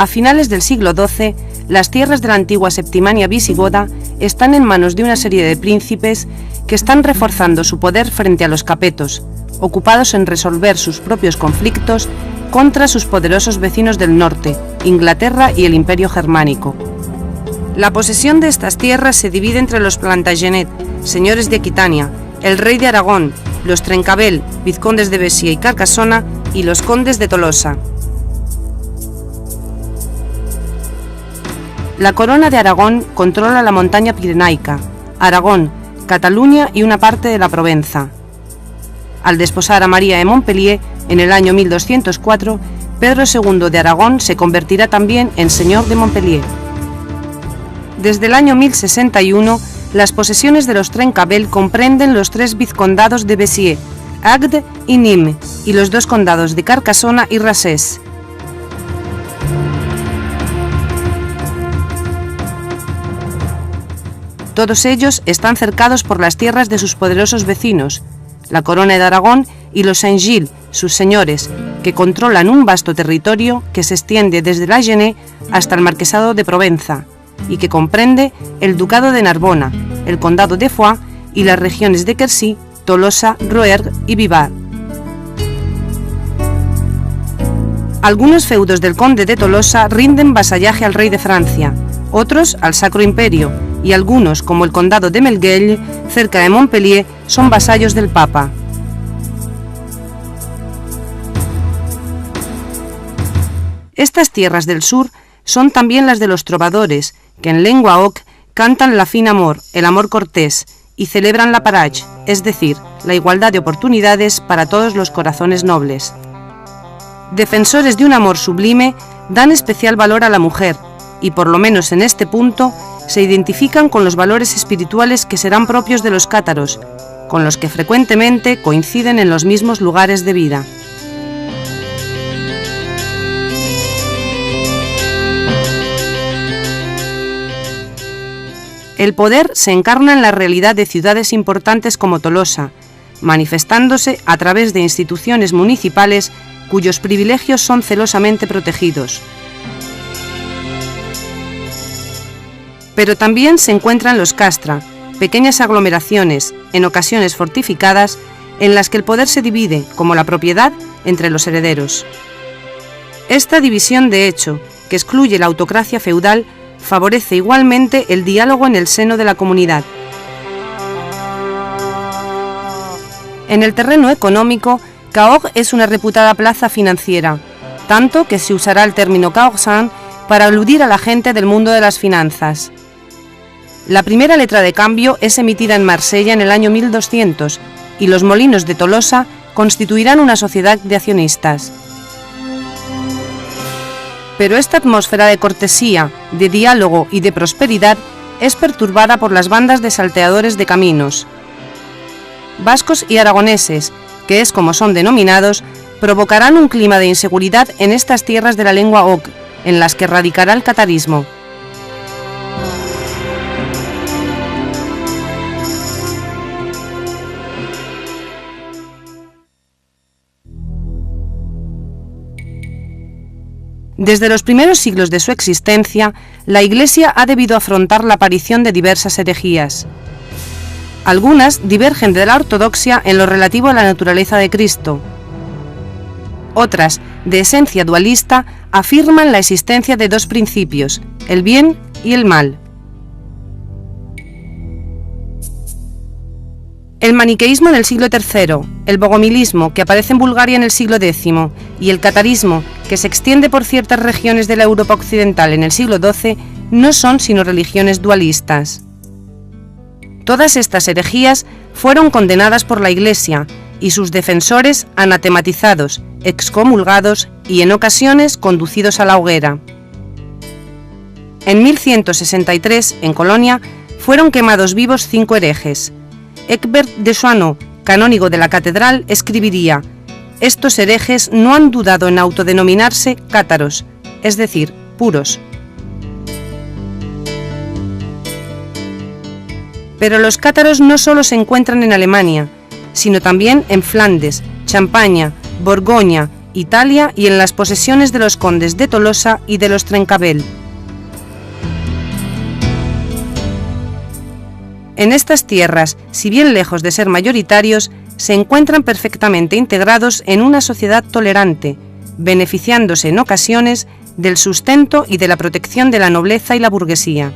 A finales del siglo XII, las tierras de la antigua Septimania visigoda están en manos de una serie de príncipes que están reforzando su poder frente a los capetos, ocupados en resolver sus propios conflictos contra sus poderosos vecinos del norte, Inglaterra y el Imperio Germánico. La posesión de estas tierras se divide entre los Plantagenet, señores de Aquitania, el rey de Aragón, los Trencabel, vizcondes de Béziers y Carcassona, y los condes de Tolosa. La corona de Aragón controla la montaña pirenaica, Aragón, Cataluña y una parte de la Provenza. Al desposar a María de Montpellier en el año 1204, Pedro II de Aragón se convertirá también en señor de Montpellier. Desde el año 1061, las posesiones de los Trencabel comprenden los 3 vizcondados de Béziers, Agde y Nîmes, y los 2 condados de Carcassona y Rassés. Todos ellos están cercados por las tierras de sus poderosos vecinos, la Corona de Aragón y los Saint-Gilles, sus señores, que controlan un vasto territorio que se extiende desde la Genée hasta el Marquesado de Provenza, y que comprende el Ducado de Narbona, el Condado de Foix y las regiones de Quercy, Tolosa, Rouergue y Vivar. Algunos feudos del conde de Tolosa rinden vasallaje al rey de Francia, otros al Sacro Imperio, y algunos, como el condado de Melgueil, cerca de Montpellier, son vasallos del Papa. Estas tierras del sur son también las de los trovadores, que en lengua oc cantan la fin amor, el amor cortés, y celebran la parage, es decir, la igualdad de oportunidades para todos los corazones nobles. Defensores de un amor sublime, dan especial valor a la mujer, y por lo menos en este punto, se identifican con los valores espirituales que serán propios de los cátaros, con los que frecuentemente coinciden en los mismos lugares de vida. El poder se encarna en la realidad de ciudades importantes como Tolosa, manifestándose a través de instituciones municipales cuyos privilegios son celosamente protegidos. Pero también se encuentran los castra, pequeñas aglomeraciones, en ocasiones fortificadas, en las que el poder se divide, como la propiedad, entre los herederos. Esta división de hecho, que excluye la autocracia feudal, favorece igualmente el diálogo en el seno de la comunidad. En el terreno económico, Cahors es una reputada plaza financiera, tanto que se usará el término caorsan para aludir a la gente del mundo de las finanzas. La primera letra de cambio es emitida en Marsella en el año 1200 y los molinos de Tolosa constituirán una sociedad de accionistas. Pero esta atmósfera de cortesía, de diálogo y de prosperidad es perturbada por las bandas de salteadores de caminos. Vascos y aragoneses, que es como son denominados, provocarán un clima de inseguridad en estas tierras de la lengua oc, en las que radicará el catarismo. Desde los primeros siglos de su existencia, la Iglesia ha debido afrontar la aparición de diversas herejías. Algunas divergen de la ortodoxia en lo relativo a la naturaleza de Cristo. Otras, de esencia dualista, afirman la existencia de 2 principios, el bien y el mal. El maniqueísmo del siglo III, el bogomilismo, que aparece en Bulgaria en el siglo X, y el catarismo, que se extiende por ciertas regiones de la Europa occidental en el siglo XII, no son sino religiones dualistas. Todas estas herejías fueron condenadas por la Iglesia y sus defensores anatematizados, excomulgados y en ocasiones conducidos a la hoguera. En 1163, en Colonia, fueron quemados vivos 5 herejes. Egbert de Soissons, canónigo de la catedral, escribiría: estos herejes no han dudado en autodenominarse cátaros, es decir, puros. Pero los cátaros no solo se encuentran en Alemania, sino también en Flandes, Champaña, Borgoña Italia y en las posesiones de los condes de Tolosa y de los Trencabel. En estas tierras, si bien lejos de ser mayoritarios, se encuentran perfectamente integrados en una sociedad tolerante, beneficiándose en ocasiones del sustento y de la protección de la nobleza y la burguesía.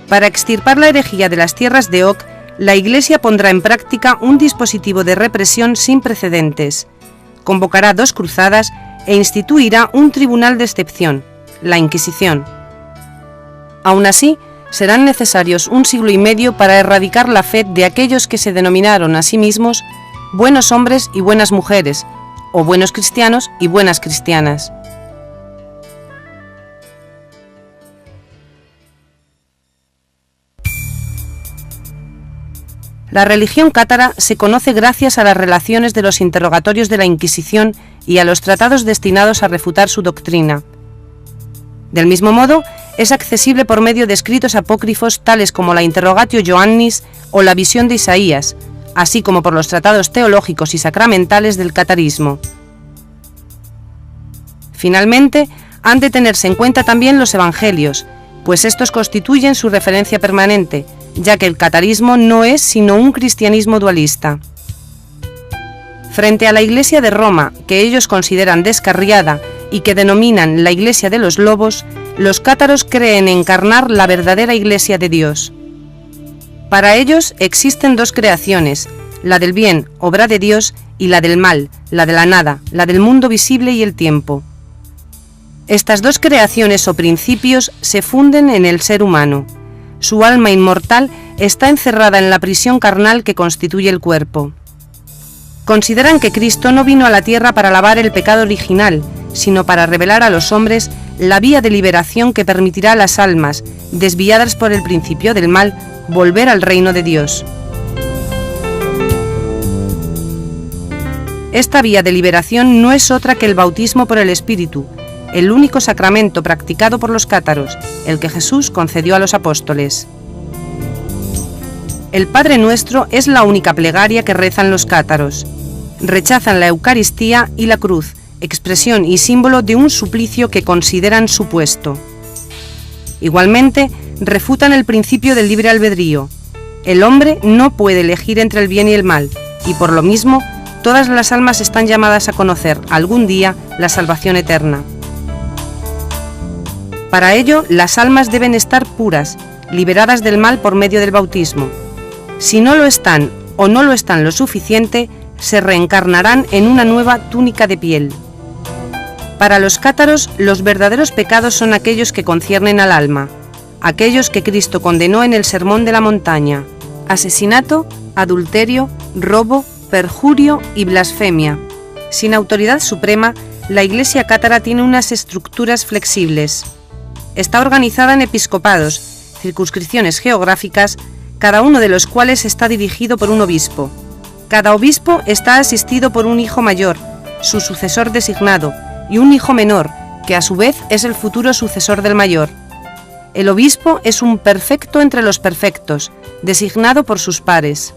Para extirpar la herejía de las tierras de Oc, la Iglesia pondrá en práctica un dispositivo de represión sin precedentes, convocará 2 cruzadas e instituirá un tribunal de excepción, la Inquisición. Aún así, serán necesarios 1 siglo y medio para erradicar la fe de aquellos que se denominaron a sí mismos buenos hombres y buenas mujeres, o buenos cristianos y buenas cristianas. La religión cátara se conoce gracias a las relaciones de los interrogatorios de la Inquisición y a los tratados destinados a refutar su doctrina. Del mismo modo, es accesible por medio de escritos apócrifos tales como la Interrogatio Joannis o la Visión de Isaías, así como por los tratados teológicos y sacramentales del catarismo. Finalmente, han de tenerse en cuenta también los evangelios, pues estos constituyen su referencia permanente, ya que el catarismo no es sino un cristianismo dualista. Frente a la Iglesia de Roma, que ellos consideran descarriada y que denominan la Iglesia de los Lobos, los cátaros creen encarnar la verdadera Iglesia de Dios. Para ellos existen 2 creaciones, la del bien, obra de Dios, y la del mal, la de la nada, la del mundo visible y el tiempo. Estas 2 creaciones o principios se funden en el ser humano. Su alma inmortal está encerrada en la prisión carnal que constituye el cuerpo. Consideran que Cristo no vino a la tierra para lavar el pecado original, sino para revelar a los hombres la vía de liberación que permitirá a las almas, desviadas por el principio del mal, volver al reino de Dios. Esta vía de liberación no es otra que el bautismo por el Espíritu, el único sacramento practicado por los cátaros, el que Jesús concedió a los apóstoles. El Padre Nuestro es la única plegaria que rezan los cátaros. Rechazan la Eucaristía y la cruz, expresión y símbolo de un suplicio que consideran supuesto. Igualmente, refutan el principio del libre albedrío. El hombre no puede elegir entre el bien y el mal, y por lo mismo, todas las almas están llamadas a conocer algún día la salvación eterna. Para ello, las almas deben estar puras, liberadas del mal por medio del bautismo. Si no lo están o no lo están lo suficiente, se reencarnarán en una nueva túnica de piel. Para los cátaros, los verdaderos pecados son aquellos que conciernen al alma, aquellos que Cristo condenó en el Sermón de la Montaña: asesinato, adulterio, robo, perjurio y blasfemia. Sin autoridad suprema, la Iglesia cátara tiene unas estructuras flexibles. Está organizada en episcopados, circunscripciones geográficas, cada uno de los cuales está dirigido por un obispo. Cada obispo está asistido por un hijo mayor, su sucesor designado, y un hijo menor, que a su vez es el futuro sucesor del mayor. El obispo es un perfecto entre los perfectos, designado por sus pares.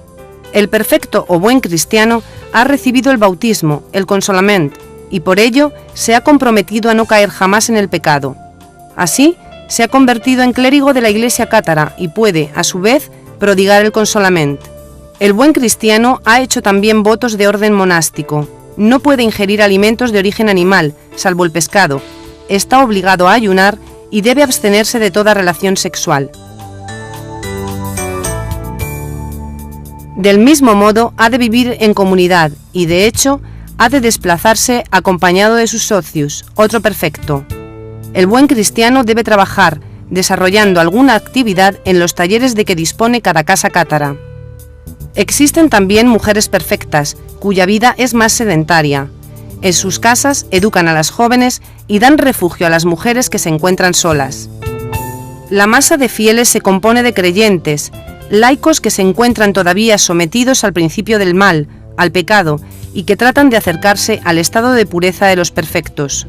El perfecto o buen cristiano ha recibido el bautismo, el consolament, y por ello se ha comprometido a no caer jamás en el pecado. Así, se ha convertido en clérigo de la Iglesia cátara y puede, a su vez, prodigar el consolament. El buen cristiano ha hecho también votos de orden monástico. No puede ingerir alimentos de origen animal, salvo el pescado. Está obligado a ayunar y debe abstenerse de toda relación sexual. Del mismo modo, ha de vivir en comunidad y, de hecho, ha de desplazarse acompañado de sus socios, otro perfecto. El buen cristiano debe trabajar, desarrollando alguna actividad en los talleres de que dispone cada casa cátara. Existen también mujeres perfectas, cuya vida es más sedentaria. En sus casas educan a las jóvenes y dan refugio a las mujeres que se encuentran solas. La masa de fieles se compone de creyentes, laicos que se encuentran todavía sometidos al principio del mal, al pecado, y que tratan de acercarse al estado de pureza de los perfectos.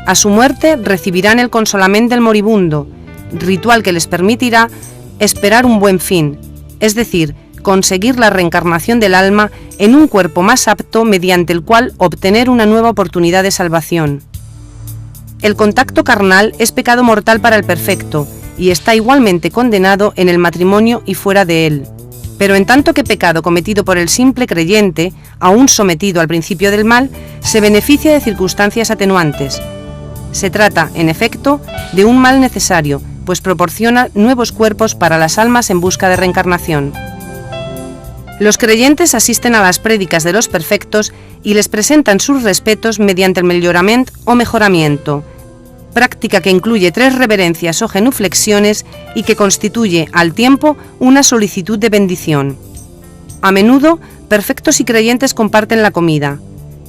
A su muerte recibirán el consolament del moribundo, ritual que les permitirá esperar un buen fin, es decir, conseguir la reencarnación del alma en un cuerpo más apto mediante el cual obtener una nueva oportunidad de salvación. El contacto carnal es pecado mortal para el perfecto y está igualmente condenado en el matrimonio y fuera de él. Pero en tanto que pecado cometido por el simple creyente, aún sometido al principio del mal, se beneficia de circunstancias atenuantes. Se trata, en efecto, de un mal necesario, pues proporciona nuevos cuerpos para las almas en busca de reencarnación. Los creyentes asisten a las prédicas de los perfectos y les presentan sus respetos mediante el mellorament o mejoramiento, práctica que incluye 3 reverencias o genuflexiones y que constituye al tiempo una solicitud de bendición. A menudo, perfectos y creyentes comparten la comida.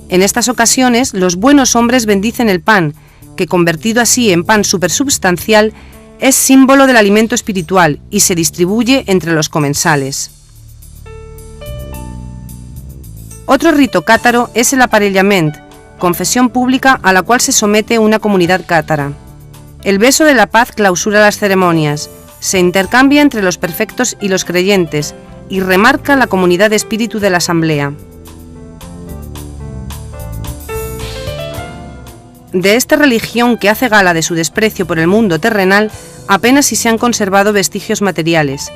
En estas ocasiones, los buenos hombres bendicen el pan, que convertido así en pan supersubstancial, es símbolo del alimento espiritual y se distribuye entre los comensales. Otro rito cátaro es el aparellament, confesión pública a la cual se somete una comunidad cátara. El beso de la paz clausura las ceremonias, se intercambia entre los perfectos y los creyentes y remarca la comunidad de espíritu de la asamblea. De esta religión que hace gala de su desprecio por el mundo terrenal, apenas si se han conservado vestigios materiales.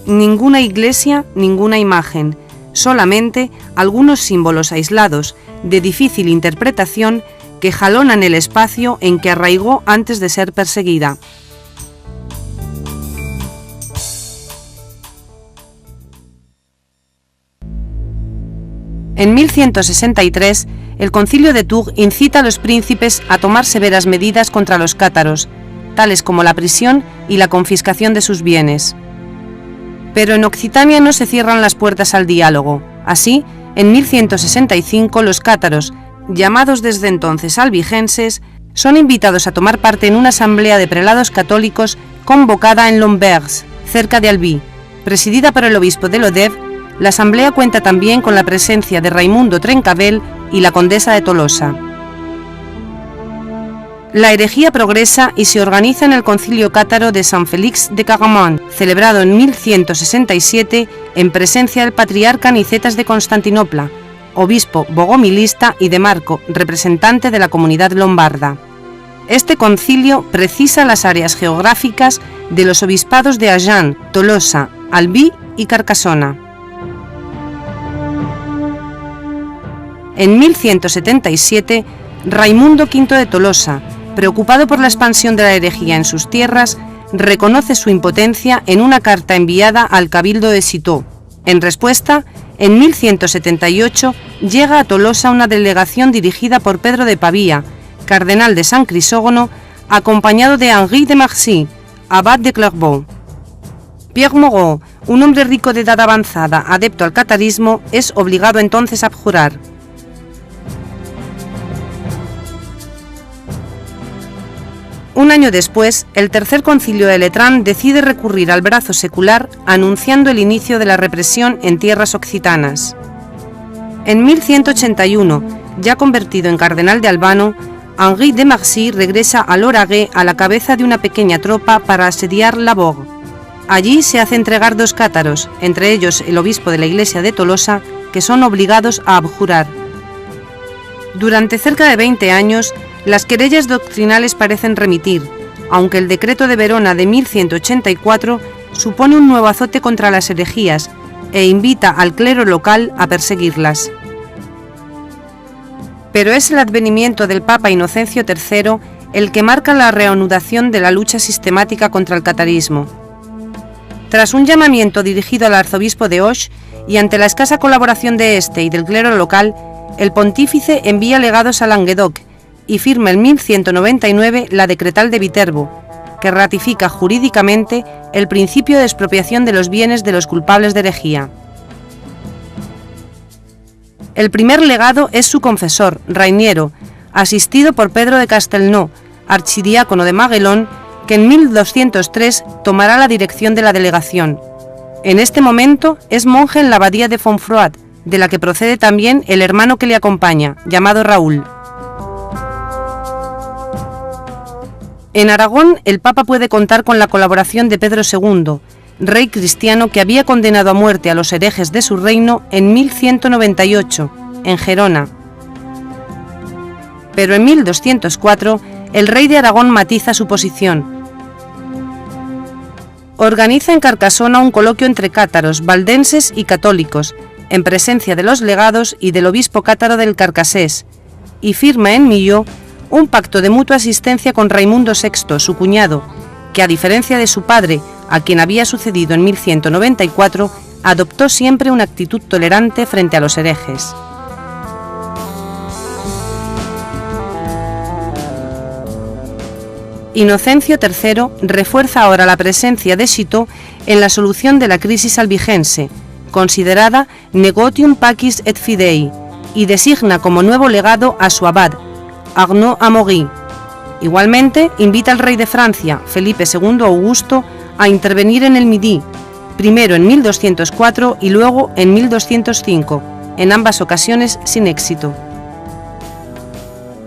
Ninguna iglesia, ninguna imagen, solamente algunos símbolos aislados, de difícil interpretación, que jalonan el espacio en que arraigó antes de ser perseguida. En 1163, el Concilio de Tours incita a los príncipes a tomar severas medidas contra los cátaros, tales como la prisión y la confiscación de sus bienes. Pero en Occitania no se cierran las puertas al diálogo. Así, en 1165 los cátaros, llamados desde entonces albigenses, son invitados a tomar parte en una asamblea de prelados católicos convocada en Lombergs, cerca de Albi. Presidida por el obispo de Lodève, la asamblea cuenta también con la presencia de Raimundo Trencavel y la condesa de Tolosa. La herejía progresa y se organiza en el concilio cátaro de San Félix de Caraman, celebrado en 1167 en presencia del patriarca Nicetas de Constantinopla, obispo bogomilista, y de Marco, representante de la comunidad lombarda. Este concilio precisa las áreas geográficas de los obispados de Agen, Tolosa, Albi y Carcassona. En 1177, Raimundo V de Tolosa, preocupado por la expansión de la herejía en sus tierras, reconoce su impotencia en una carta enviada al cabildo de Citeaux. En respuesta, en 1178 llega a Tolosa una delegación dirigida por Pedro de Pavía, cardenal de San Crisógono, acompañado de Henri de Marcy, abad de Clairvaux. Pierre Moreau, un hombre rico de edad avanzada, adepto al catarismo, es obligado entonces a abjurar. Un año después, el Tercer Concilio de Letrán decide recurrir al brazo secular, anunciando el inicio de la represión en tierras occitanas. En 1181, ya convertido en cardenal de Albano, Henri de Marcy regresa a Lauragais a la cabeza de una pequeña tropa para asediar Labourg. Allí se hace entregar 2 cátaros, entre ellos el obispo de la iglesia de Tolosa, que son obligados a abjurar. Durante cerca de 20 años, las querellas doctrinales parecen remitir, aunque el decreto de Verona de 1184 supone un nuevo azote contra las herejías e invita al clero local a perseguirlas. Pero es el advenimiento del Papa Inocencio III el que marca la reanudación de la lucha sistemática contra el catarismo. Tras un llamamiento dirigido al arzobispo de Auch y ante la escasa colaboración de este y del clero local, el pontífice envía legados a Languedoc y firma en 1199 la Decretal de Viterbo, que ratifica jurídicamente el principio de expropiación de los bienes de los culpables de herejía. El primer legado es su confesor, Rainiero, asistido por Pedro de Castelnau, archidiácono de Maguelón, que en 1203 tomará la dirección de la delegación. En este momento es monje en la abadía de Fontfroid, de la que procede también el hermano que le acompaña, llamado Raúl. En Aragón, el Papa puede contar con la colaboración de Pedro II, rey cristiano que había condenado a muerte a los herejes de su reino en 1198, en Gerona. Pero en 1204, el rey de Aragón matiza su posición. Organiza en Carcasona un coloquio entre cátaros, valdenses y católicos, en presencia de los legados y del obispo cátaro del Carcasés, y firma en Millau un pacto de mutua asistencia con Raimundo VI, su cuñado, que a diferencia de su padre, a quien había sucedido en 1194, adoptó siempre una actitud tolerante frente a los herejes. Inocencio III refuerza ahora la presencia de Citeaux en la solución de la crisis albigense, considerada negotium pacis et fidei, y designa como nuevo legado a su abad, Arnaud Amaury. Igualmente, invita al rey de Francia, Felipe II Augusto, a intervenir en el Midi, primero en 1204 y luego en 1205, en ambas ocasiones sin éxito.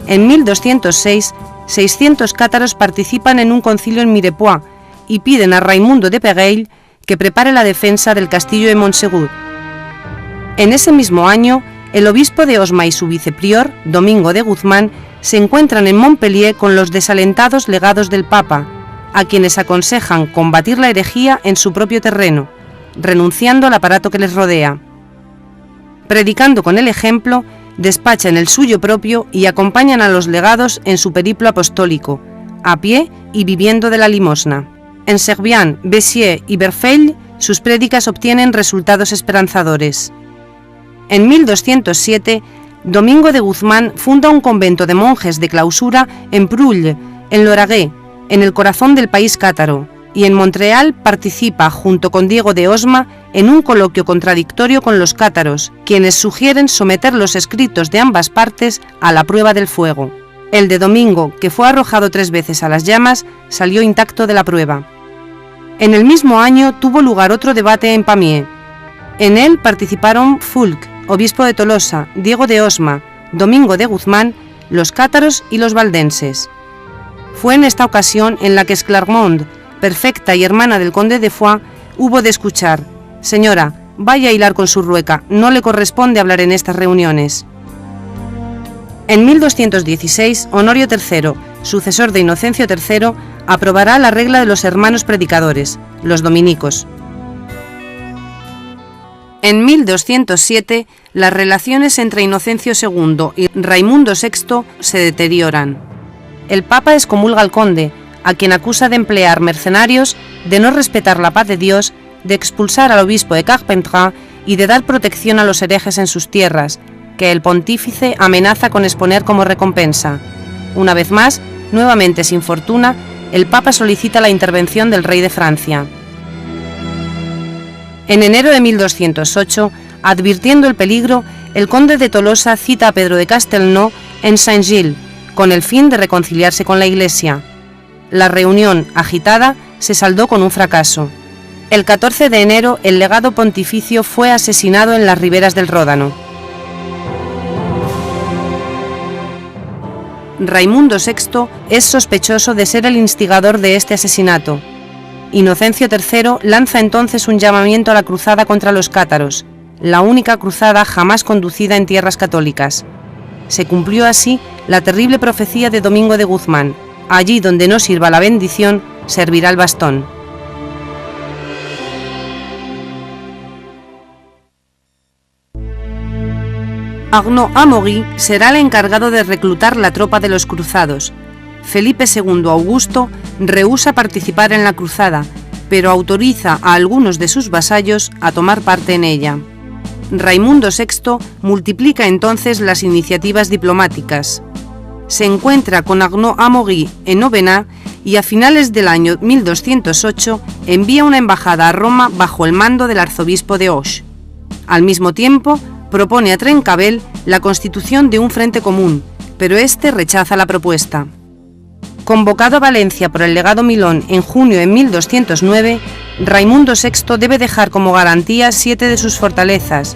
En 1206, 600 cátaros participan en un concilio en Mirepoix y piden a Raimundo de Pégueil que prepare la defensa del castillo de Montsegur. En ese mismo año, el obispo de Osma y su viceprior, Domingo de Guzmán, se encuentran en Montpellier con los desalentados legados del Papa, a quienes aconsejan combatir la herejía en su propio terreno, renunciando al aparato que les rodea. Predicando con el ejemplo, despachan el suyo propio y acompañan a los legados en su periplo apostólico, a pie y viviendo de la limosna. En Servian, Béziers y Verfeil, sus prédicas obtienen resultados esperanzadores. En 1207, Domingo de Guzmán funda un convento de monjes de clausura en Prull, en Lauragais, en el corazón del país cátaro, y en Montreal participa, junto con Diego de Osma, en un coloquio contradictorio con los cátaros, quienes sugieren someter los escritos de ambas partes a la prueba del fuego. El de Domingo, que fue arrojado 3 veces a las llamas, salió intacto de la prueba. En el mismo año tuvo lugar otro debate en Pamiers. En él participaron Fulk, obispo de Tolosa, Diego de Osma, Domingo de Guzmán, los cátaros y los valdenses. Fue en esta ocasión en la que Esclarmonde, perfecta y hermana del conde de Foix, hubo de escuchar: «Señora, vaya a hilar con su rueca, no le corresponde hablar en estas reuniones». En 1216, Honorio III, sucesor de Inocencio III, aprobará la regla de los hermanos predicadores, los dominicos. En 1207, las relaciones entre Inocencio II y Raimundo VI se deterioran. El Papa excomulga al conde, a quien acusa de emplear mercenarios, de no respetar la paz de Dios, de expulsar al obispo de Carpentras y de dar protección a los herejes en sus tierras, que el pontífice amenaza con exponer como recompensa. Una vez más, nuevamente sin fortuna, el Papa solicita la intervención del rey de Francia. En enero de 1208, advirtiendo el peligro, el conde de Tolosa cita a Pedro de Castelnau en Saint-Gilles, con el fin de reconciliarse con la Iglesia. La reunión, agitada, se saldó con un fracaso. El 14 de enero, el legado pontificio fue asesinado en las riberas del Ródano. Raimundo VI es sospechoso de ser el instigador de este asesinato. Inocencio III lanza entonces un llamamiento a la cruzada contra los cátaros, la única cruzada jamás conducida en tierras católicas. Se cumplió así la terrible profecía de Domingo de Guzmán: allí donde no sirva la bendición, servirá el bastón. Arnaud Amaury será el encargado de reclutar la tropa de los cruzados. Felipe II Augusto rehúsa participar en la cruzada, pero autoriza a algunos de sus vasallos a tomar parte en ella. Raimundo VI multiplica entonces las iniciativas diplomáticas. Se encuentra con Arnaud Amaury en Aubenas y a finales del año 1208 envía una embajada a Roma bajo el mando del arzobispo de Auch. Al mismo tiempo, propone a Trencavel la constitución de un frente común, pero este rechaza la propuesta. Convocado a Valencia por el legado Milón en junio de 1209, Raimundo VI debe dejar como garantía 7 de sus fortalezas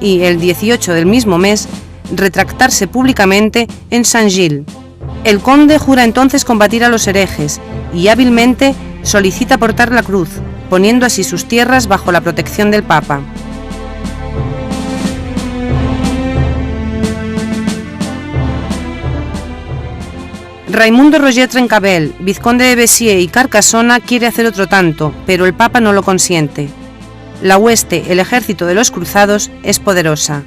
y, el 18 del mismo mes, retractarse públicamente en Saint-Gilles. El conde jura entonces combatir a los herejes y hábilmente solicita portar la cruz, poniendo así sus tierras bajo la protección del Papa. Raimundo Roger Trencabel, vizconde de Béziers y Carcassona, quiere hacer otro tanto, pero el Papa no lo consiente. La hueste, el ejército de los cruzados, es poderosa.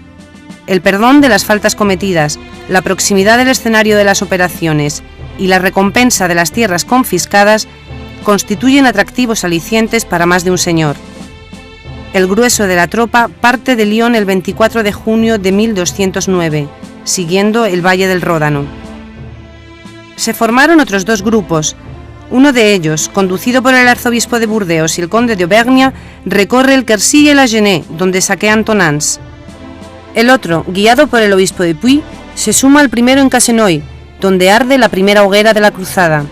El perdón de las faltas cometidas, la proximidad del escenario de las operaciones y la recompensa de las tierras confiscadas constituyen atractivos alicientes para más de un señor. El grueso de la tropa parte de Lyon el 24 de junio de 1209, siguiendo el Valle del Ródano. Se formaron otros dos grupos. Uno de ellos, conducido por el arzobispo de Burdeos y el conde de Auvergne, recorre el Quercy y el Agenais, donde saquean Tonans. El otro, guiado por el obispo de Puy, se suma al primero en Casenoy, donde arde la primera hoguera de la cruzada.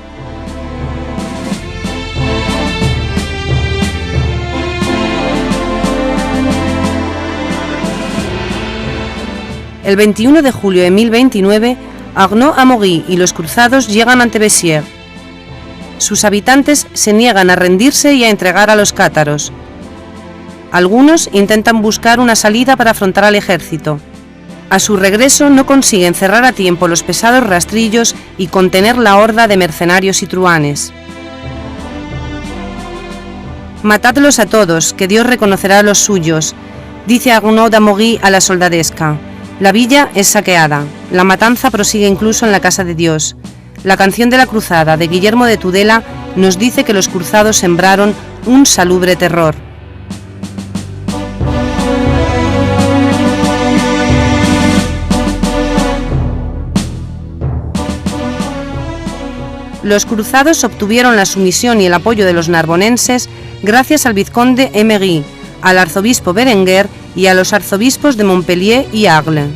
El 21 de julio de 1029, Arnaud-Amaury y los cruzados llegan ante Béziers. Sus habitantes se niegan a rendirse y a entregar a los cátaros. Algunos intentan buscar una salida para afrontar al ejército. A su regreso no consiguen cerrar a tiempo los pesados rastrillos y contener la horda de mercenarios y truhanes. «Matadlos a todos, que Dios reconocerá a los suyos», dice Arnaud-Amaury a la soldadesca. La villa es saqueada. La matanza prosigue incluso en la casa de Dios. La canción de la cruzada de Guillermo de Tudela nos dice que los cruzados sembraron un salubre terror. Los cruzados obtuvieron la sumisión y el apoyo de los narbonenses gracias al vizconde Emery, al arzobispo Berenguer y a los arzobispos de Montpellier y Agles.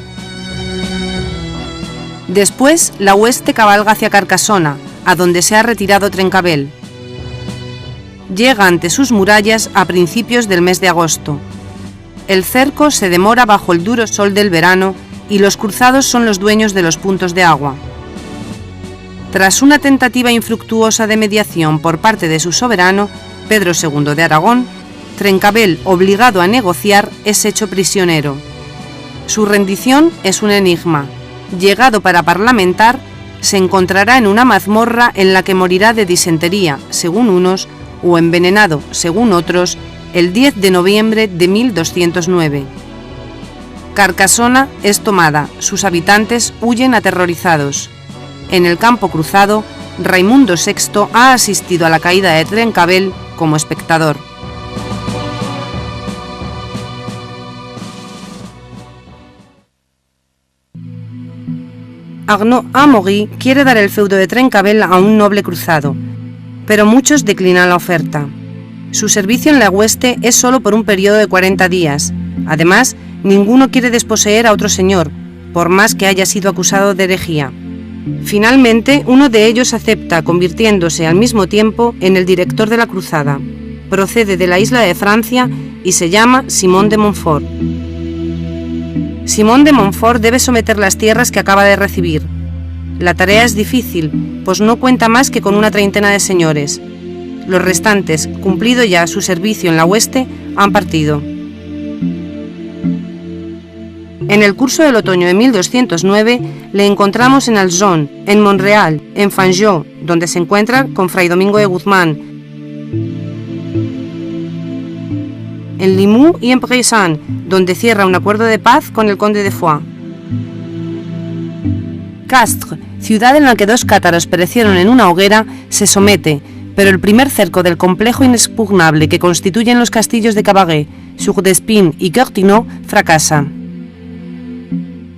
Después, la hueste cabalga hacia Carcassona, a donde se ha retirado Trencabel. Llega ante sus murallas a principios del mes de agosto. El cerco se demora bajo el duro sol del verano y los cruzados son los dueños de los puntos de agua. Tras una tentativa infructuosa de mediación por parte de su soberano, Pedro II de Aragón, Trencabel, obligado a negociar, es hecho prisionero. Su rendición es un enigma. Llegado para parlamentar, se encontrará en una mazmorra en la que morirá de disentería, según unos, o envenenado, según otros, el 10 de noviembre de 1209. Carcassona es tomada, sus habitantes huyen aterrorizados. En el campo cruzado, Raimundo VI ha asistido a la caída de Trencabel como espectador. Arnaud-Amaury quiere dar el feudo de Trencabel a un noble cruzado, pero muchos declinan la oferta. Su servicio en la hueste es solo por un periodo de 40 días. Además, ninguno quiere desposeer a otro señor, por más que haya sido acusado de herejía. Finalmente, uno de ellos acepta, convirtiéndose al mismo tiempo en el director de la cruzada. Procede de la isla de Francia y se llama Simón de Montfort. Simón de Montfort debe someter las tierras que acaba de recibir. La tarea es difícil, pues no cuenta más que con una treintena de señores. Los restantes, cumplido ya su servicio en la hueste, han partido. En el curso del otoño de 1209 le encontramos en Alzon, en Montreal, en Fanjeau, donde se encuentra con Fray Domingo de Guzmán, en Limoux y en Bressan, donde cierra un acuerdo de paz con el conde de Foix. Castres, ciudad en la que 2 cátaros perecieron en una hoguera, se somete, pero el primer cerco del complejo inexpugnable que constituyen los castillos de Cavaret, Sourdespines y Courtinot fracasa.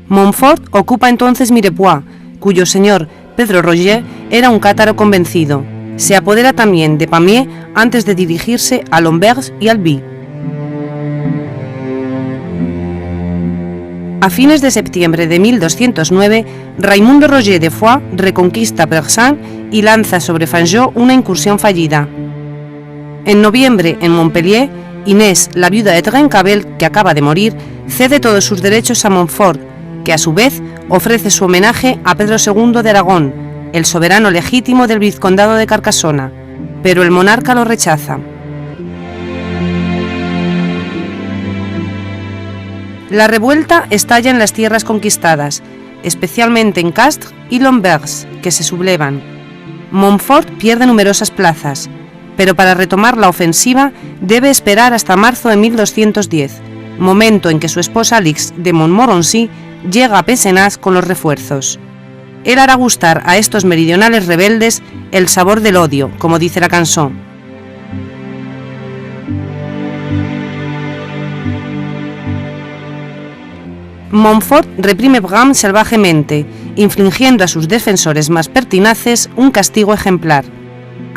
Montfort ocupa entonces Mirepoix, cuyo señor, Pedro Roger, era un cátaro convencido. Se apodera también de Pamiers antes de dirigirse a Lombergs y Albi. A fines de septiembre de 1209, Raimundo Roger de Foix reconquista Bressan y lanza sobre Fanjeau una incursión fallida. En noviembre, en Montpellier, Inés, la viuda de Trencabel, que acaba de morir, cede todos sus derechos a Montfort, que a su vez ofrece su homenaje a Pedro II de Aragón, el soberano legítimo del vizcondado de Carcassona, pero el monarca lo rechaza. La revuelta estalla en las tierras conquistadas, especialmente en Castres y Lombards, que se sublevan. Montfort pierde numerosas plazas, pero para retomar la ofensiva debe esperar hasta marzo de 1210, momento en que su esposa Alix de Montmorency llega a Pézenas con los refuerzos. Él hará gustar a estos meridionales rebeldes el sabor del odio, como dice la canción. Montfort reprime Bram salvajemente, infligiendo a sus defensores más pertinaces un castigo ejemplar.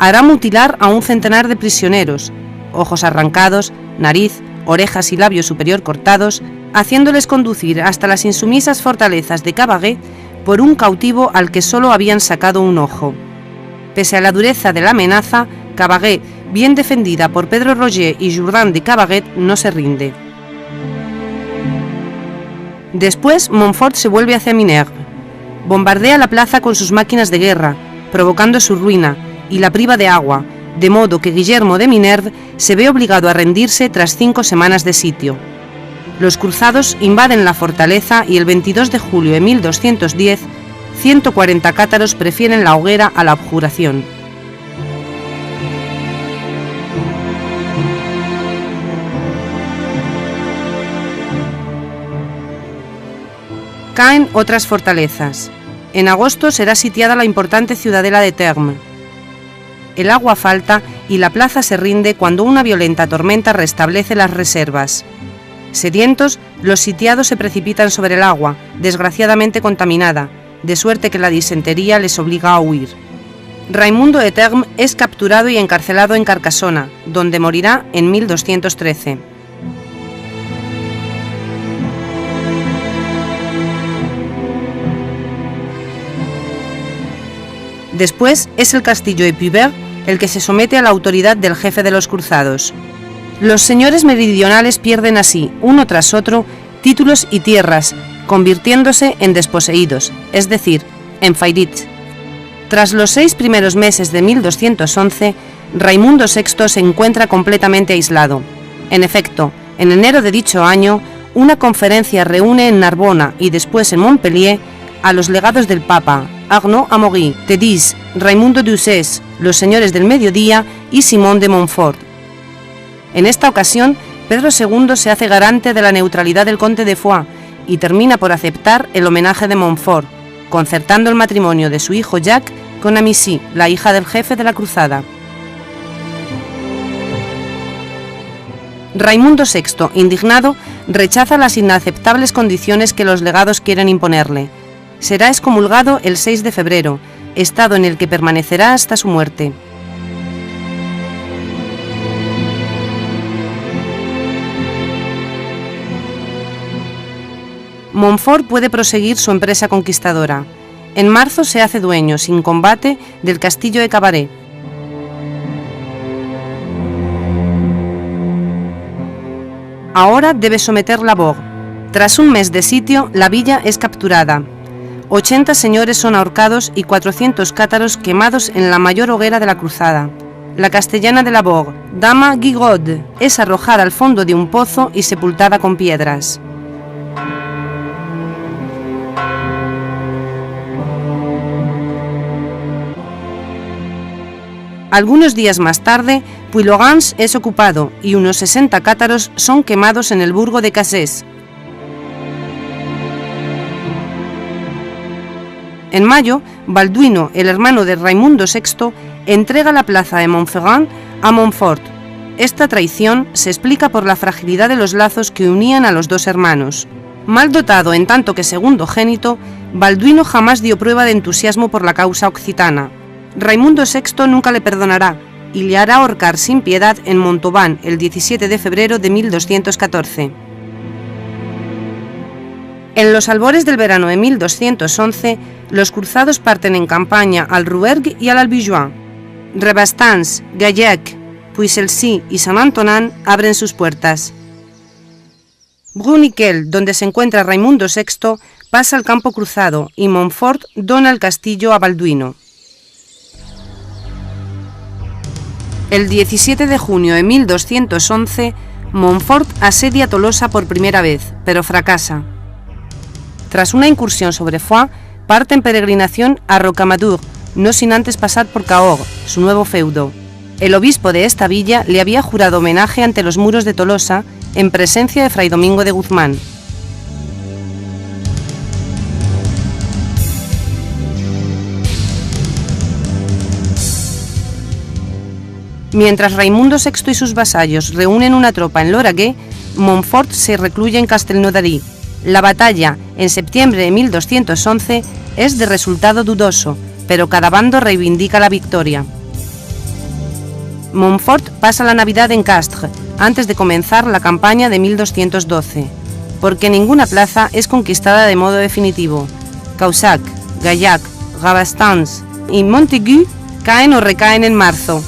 Hará mutilar a un centenar de prisioneros, ojos arrancados, nariz, orejas y labio superior cortados, haciéndoles conducir hasta las insumisas fortalezas de Cavaguet por un cautivo al que solo habían sacado un ojo. Pese a la dureza de la amenaza, Cavaguet, bien defendida por Pedro Roger y Jourdan de Cavaguet, no se rinde. Después, Montfort se vuelve hacia Minerve. Bombardea la plaza con sus máquinas de guerra, provocando su ruina, y la priva de agua, de modo que Guillermo de Minerve se ve obligado a rendirse tras 5 semanas de sitio. Los cruzados invaden la fortaleza y el 22 de julio de 1210, 140 cátaros prefieren la hoguera a la abjuración. Caen otras fortalezas. En agosto será sitiada la importante ciudadela de Termes. El agua falta y la plaza se rinde cuando una violenta tormenta restablece las reservas. Sedientos, los sitiados se precipitan sobre el agua, desgraciadamente contaminada, de suerte que la disentería les obliga a huir. Raimundo de Termes es capturado y encarcelado en Carcassona, donde morirá en 1213. Después es el castillo de Puybert el que se somete a la autoridad del jefe de los cruzados. Los señores meridionales pierden así, uno tras otro, títulos y tierras, convirtiéndose en desposeídos, es decir, en faillites. Tras los 6 primeros meses de 1211, Raimundo VI se encuentra completamente aislado. En efecto, en enero de dicho año, una conferencia reúne en Narbona y después en Montpellier a los legados del Papa, Arnaud Amaury, Thedis, Raimundo d'Uzès, los señores del Mediodía y Simón de Montfort. En esta ocasión, Pedro II se hace garante de la neutralidad del conde de Foix y termina por aceptar el homenaje de Montfort, concertando el matrimonio de su hijo Jacques con Amicie, la hija del jefe de la cruzada. Raimundo VI, indignado, rechaza las inaceptables condiciones que los legados quieren imponerle. Será excomulgado el 6 de febrero, estado en el que permanecerá hasta su muerte. Montfort puede proseguir su empresa conquistadora. En marzo se hace dueño, sin combate, del castillo de Cavaret. Ahora debe someter la Bourg. Tras un mes de sitio, la villa es capturada. 80 señores son ahorcados y 400 cátaros quemados en la mayor hoguera de la cruzada. La castellana de la Bourg, Dama Guigaud, es arrojada al fondo de un pozo y sepultada con piedras. Algunos días más tarde, Puylaurens es ocupado y unos 60 cátaros son quemados en el burgo de Cassés. En mayo, Balduino, el hermano de Raimundo VI, entrega la plaza de Montferrand a Montfort. Esta traición se explica por la fragilidad de los lazos que unían a los dos hermanos. Mal dotado en tanto que segundogénito, Balduino jamás dio prueba de entusiasmo por la causa occitana. Raimundo VI nunca le perdonará y le hará ahorcar sin piedad en Montauban el 17 de febrero de 1214. En los albores del verano de 1211, los cruzados parten en campaña al Rouergue y al Albigeois. Rebastans, Gaillac, Puiselcy y Saint-Antonin abren sus puertas. Bruniquel, donde se encuentra Raimundo VI, pasa al campo cruzado y Montfort dona el castillo a Balduino. El 17 de junio de 1211, Montfort asedia Tolosa por primera vez, pero fracasa. Tras una incursión sobre Foix, parte en peregrinación a Rocamadour, no sin antes pasar por Cahors, su nuevo feudo. El obispo de esta villa le había jurado homenaje ante los muros de Tolosa en presencia de Fray Domingo de Guzmán. Mientras Raimundo VI y sus vasallos reúnen una tropa en Lauragais, Montfort se recluye en Castelnaudary. La batalla, en septiembre de 1211, es de resultado dudoso, pero cada bando reivindica la victoria. Montfort pasa la Navidad en Castres, antes de comenzar la campaña de 1212, porque ninguna plaza es conquistada de modo definitivo. Caussac, Gaillac, Rabastens y Montaigu caen o recaen en marzo.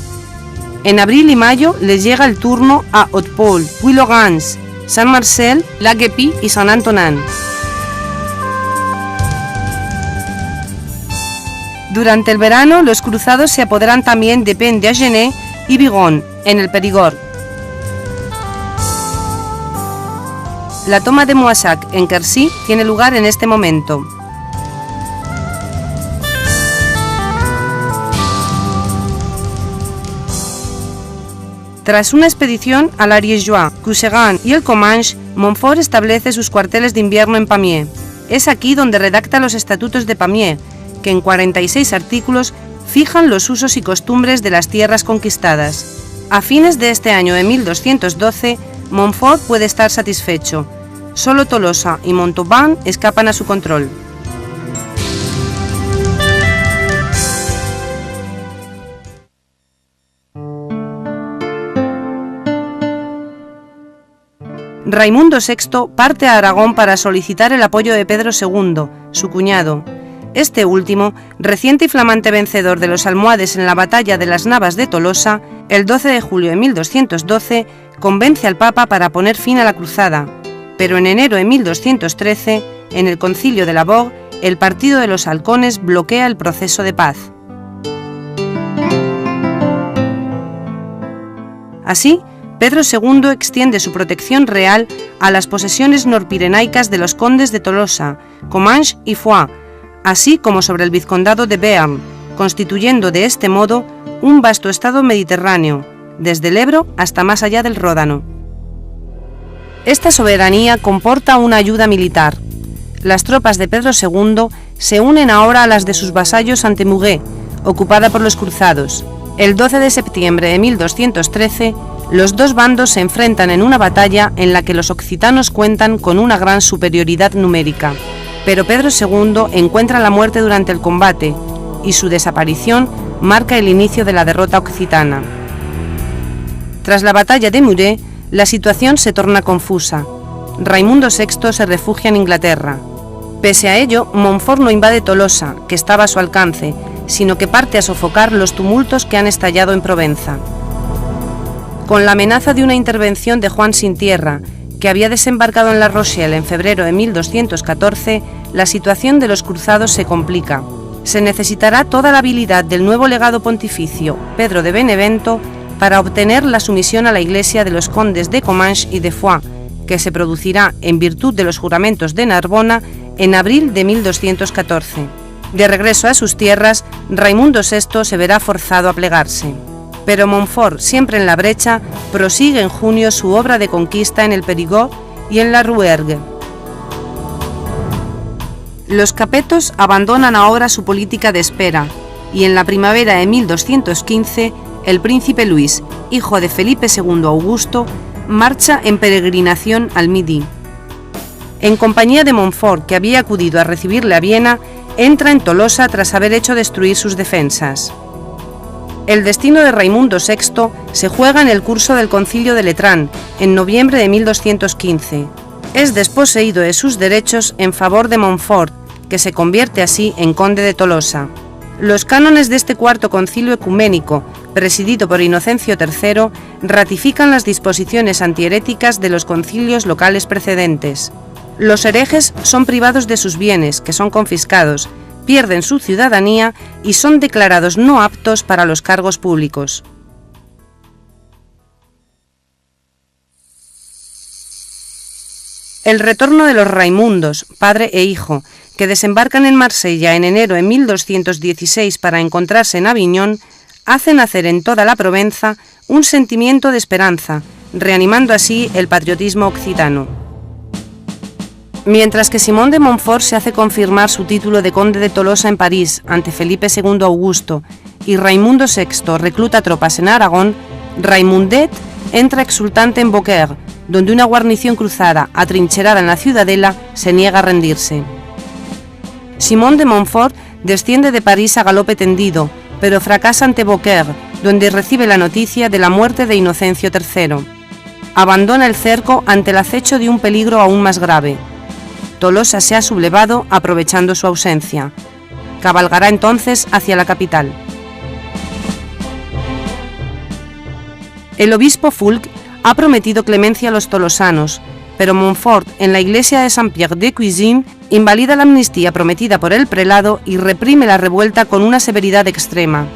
En abril y mayo les llega el turno a Hautpoul, Puy-Logans, Saint-Marcel, La Guépie y Saint-Antonin. Durante el verano, los cruzados se apoderan también de Penn-d'Agenais y Bigon, en el Perigord. La toma de Moissac en Quercy tiene lugar en este momento. Tras una expedición al Ariégeois, Couserans y el Comminges, Montfort establece sus cuarteles de invierno en Pamiers. Es aquí donde redacta los estatutos de Pamiers, que en 46 artículos fijan los usos y costumbres de las tierras conquistadas. A fines de este año de 1212, Montfort puede estar satisfecho. Solo Tolosa y Montauban escapan a su control. Raimundo VI parte a Aragón para solicitar el apoyo de Pedro II, su cuñado. Este último, reciente y flamante vencedor de los almohades en la batalla de las Navas de Tolosa, el 12 de julio de 1212, convence al Papa para poner fin a la cruzada, pero en enero de 1213, en el concilio de Lavaux, el partido de los halcones bloquea el proceso de paz. Así, Pedro II extiende su protección real a las posesiones norpirenaicas de los condes de Tolosa, Comminges y Foix, así como sobre el vizcondado de Béarn, constituyendo de este modo un vasto estado mediterráneo, desde el Ebro hasta más allá del Ródano. Esta soberanía comporta una ayuda militar. Las tropas de Pedro II se unen ahora a las de sus vasallos ante Muguet, ocupada por los cruzados. El 12 de septiembre de 1213, los dos bandos se enfrentan en una batalla en la que los occitanos cuentan con una gran superioridad numérica, pero Pedro II encuentra la muerte durante el combate y su desaparición marca el inicio de la derrota occitana. Tras la batalla de Muret, la situación se torna confusa. Raimundo VI se refugia en Inglaterra. Pese a ello, Montfort no invade Tolosa, que estaba a su alcance, sino que parte a sofocar los tumultos que han estallado en Provenza. Con la amenaza de una intervención de Juan sin Tierra, que había desembarcado en La Rochelle en febrero de 1214, la situación de los cruzados se complica. Se necesitará toda la habilidad del nuevo legado pontificio, Pedro de Benevento, para obtener la sumisión a la Iglesia de los condes de Comminges y de Foix, que se producirá en virtud de los juramentos de Narbona en abril de 1214. De regreso a sus tierras, Raimundo VI se verá forzado a plegarse. Pero Montfort, siempre en la brecha, prosigue en junio su obra de conquista en el Perigord y en la Rouergue. Los capetos abandonan ahora su política de espera, y en la primavera de 1215, el príncipe Luis, hijo de Felipe II Augusto, marcha en peregrinación al Midi. En compañía de Montfort, que había acudido a recibirle a Viena, entra en Tolosa tras haber hecho destruir sus defensas. El destino de Raimundo VI se juega en el curso del Concilio de Letrán, en noviembre de 1215. Es desposeído de sus derechos en favor de Montfort, que se convierte así en conde de Tolosa. Los cánones de este cuarto concilio ecuménico, presidido por Inocencio III, ratifican las disposiciones antiheréticas de los concilios locales precedentes. Los herejes son privados de sus bienes, que son confiscados, pierden su ciudadanía y son declarados no aptos para los cargos públicos. El retorno de los Raimundos, padre e hijo, que desembarcan en Marsella en enero de 1216 para encontrarse en Aviñón, hace nacer en toda la Provenza un sentimiento de esperanza, reanimando así el patriotismo occitano. Mientras que Simón de Montfort se hace confirmar su título de conde de Tolosa en París ante Felipe II Augusto y Raimundo VI recluta tropas en Aragón, Raimundet entra exultante en Beaucaire, donde una guarnición cruzada, atrincherada en la ciudadela, se niega a rendirse. Simón de Montfort desciende de París a galope tendido, pero fracasa ante Beaucaire, donde recibe la noticia de la muerte de Inocencio III. Abandona el cerco ante el acecho de un peligro aún más grave. Tolosa se ha sublevado aprovechando su ausencia. Cabalgará entonces hacia la capital. El obispo Fulk ha prometido clemencia a los tolosanos, pero Montfort, en la iglesia de Saint-Pierre de Cuisine, invalida la amnistía prometida por el prelado y reprime la revuelta con una severidad extrema.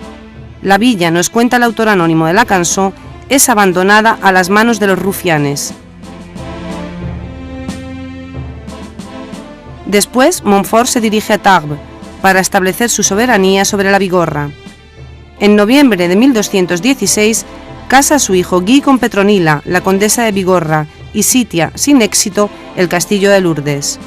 La villa, nos cuenta el autor anónimo de la canción, es abandonada a las manos de los rufianes. Después, Montfort se dirige a Tarbes para establecer su soberanía sobre la Bigorra. En noviembre de 1216, casa a su hijo Guy con Petronila, la condesa de Bigorra, y sitia, sin éxito, el castillo de Lourdes.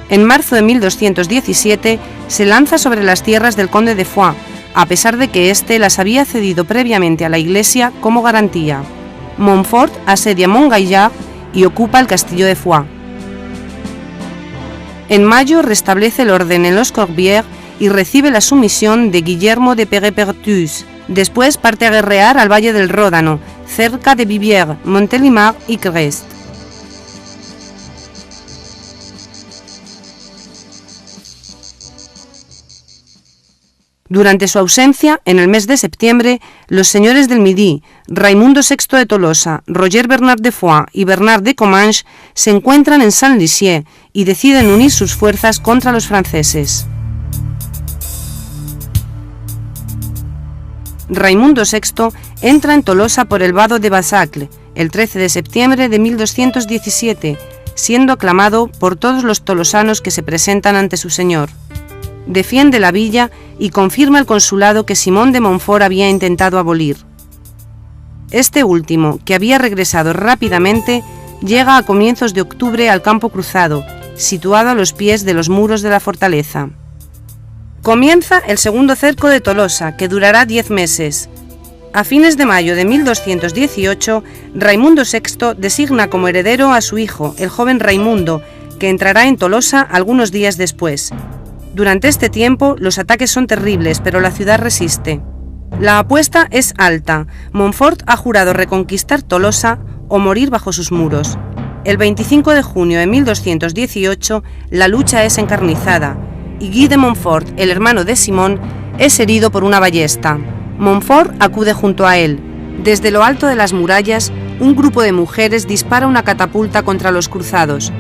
En marzo de 1217 se lanza sobre las tierras del conde de Foix, a pesar de que éste las había cedido previamente a la iglesia como garantía. Montfort asedia Montgaillard y ocupa el castillo de Foix. En mayo restablece el orden en los Corbières y recibe la sumisión de Guillermo de Pérepertus. Después parte a guerrear al Valle del Ródano, cerca de Viviers, Montélimar y Crest. Durante su ausencia, en el mes de septiembre, los señores del Midi, Raimundo VI de Tolosa, Roger Bernard de Foix y Bernard de Comminges se encuentran en Saint-Lizier y deciden unir sus fuerzas contra los franceses. Raimundo VI entra en Tolosa por el vado de Basacle el 13 de septiembre de 1217, siendo aclamado por todos los tolosanos que se presentan ante su señor. Defiende la villa y confirma el consulado que Simón de Montfort había intentado abolir. Este último, que había regresado rápidamente, llega a comienzos de octubre al campo cruzado, situado a los pies de los muros de la fortaleza. Comienza el segundo cerco de Tolosa, que durará 10 meses. A fines de mayo de 1218, Raimundo VI designa como heredero a su hijo, el joven Raimundo, que entrará en Tolosa algunos días después. Durante este tiempo, los ataques son terribles, pero la ciudad resiste. La apuesta es alta. Montfort ha jurado reconquistar Tolosa o morir bajo sus muros. El 25 de junio de 1218, la lucha es encarnizada, y Guy de Montfort, el hermano de Simón, es herido por una ballesta. Montfort acude junto a él. Desde lo alto de las murallas, un grupo de mujeres dispara una catapulta contra los cruzados.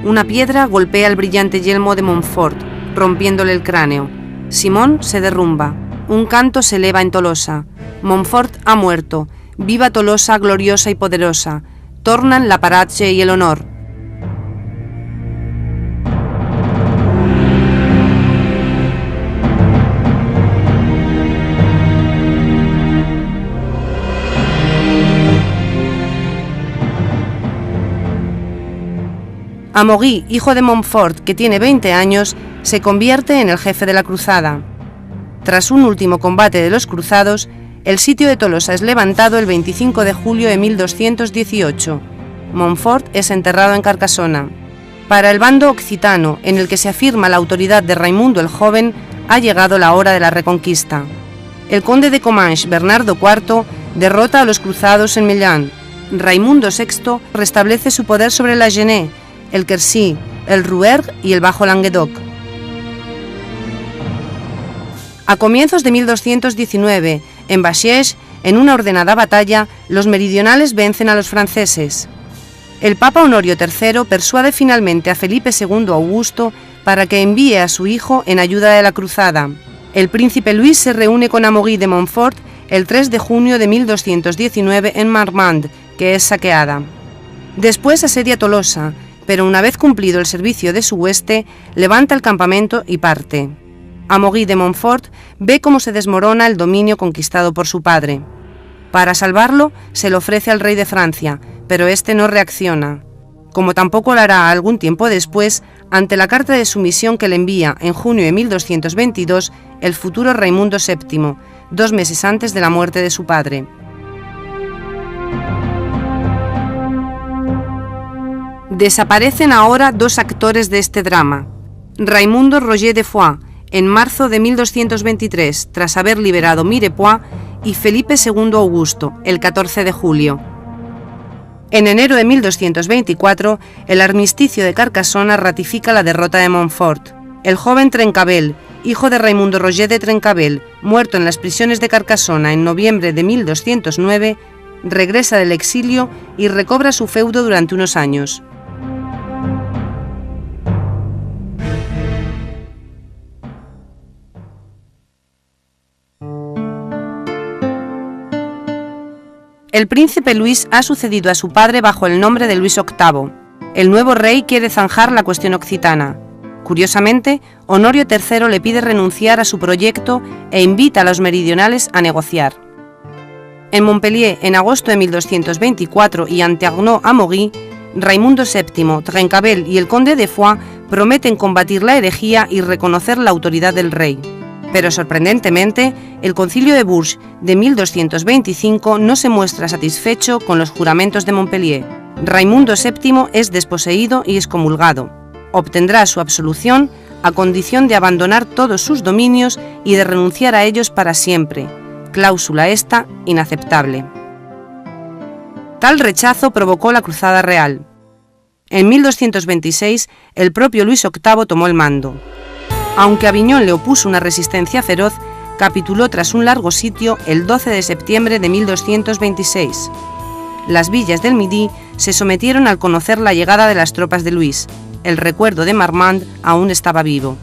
Una piedra golpea el brillante yelmo de Montfort, rompiéndole el cráneo. Simón se derrumba. Un canto se eleva en Tolosa. Montfort ha muerto. Viva Tolosa gloriosa y poderosa. Tornan la paratge y el honor. Amaury, hijo de Montfort, que tiene 20 años, se convierte en el jefe de la cruzada. Tras un último combate de los cruzados, el sitio de Tolosa es levantado el 25 de julio de 1218. Montfort es enterrado en Carcassona. Para el bando occitano, en el que se afirma la autoridad de Raimundo el Joven, ha llegado la hora de la reconquista. El conde de Comminges, Bernardo IV, derrota a los cruzados en Mellán. Raimundo VI restablece su poder sobre la Genée, el Quercy, el Rouergue y el Bajo Languedoc. A comienzos de 1219, en Bachiège, en una ordenada batalla, los meridionales vencen a los franceses. El Papa Honorio III persuade finalmente a Felipe II Augusto para que envíe a su hijo en ayuda de la cruzada. El príncipe Luis se reúne con Amaury de Montfort el 3 de junio de 1219 en Marmande, que es saqueada. Después asedia Tolosa, pero una vez cumplido el servicio de su hueste, levanta el campamento y parte. Amaury de Montfort ve cómo se desmorona el dominio conquistado por su padre. Para salvarlo, se lo ofrece al rey de Francia, pero este no reacciona, como tampoco lo hará algún tiempo después ante la carta de sumisión que le envía en junio de 1222 el futuro Raimundo VII, 2 meses antes de la muerte de su padre. Desaparecen ahora 2 actores de este drama. Raimundo Roger de Foix, en marzo de 1223, tras haber liberado Mirepoix, y Felipe II Augusto, el 14 de julio. En enero de 1224, el armisticio de Carcassona ratifica la derrota de Montfort. El joven Trencabel, hijo de Raimundo Roger de Trencabel, muerto en las prisiones de Carcassona en noviembre de 1209, regresa del exilio y recobra su feudo durante unos años. El príncipe Luis ha sucedido a su padre bajo el nombre de Luis VIII. El nuevo rey quiere zanjar la cuestión occitana. Curiosamente, Honorio III le pide renunciar a su proyecto e invita a los meridionales a negociar. En Montpellier, en agosto de 1224, y ante Arnaud-Amaury, Raimundo VII, Trencabel y el conde de Foix prometen combatir la herejía y reconocer la autoridad del rey. Pero sorprendentemente, el Concilio de Bourges de 1225 no se muestra satisfecho con los juramentos de Montpellier. Raimundo VII es desposeído y excomulgado. Obtendrá su absolución a condición de abandonar todos sus dominios y de renunciar a ellos para siempre, cláusula esta inaceptable. Tal rechazo provocó la Cruzada Real. En 1226, el propio Luis VIII tomó el mando. Aunque Aviñón le opuso una resistencia feroz, capituló tras un largo sitio el 12 de septiembre de 1226. Las villas del Midi se sometieron al conocer la llegada de las tropas de Luis. El recuerdo de Marmande aún estaba vivo.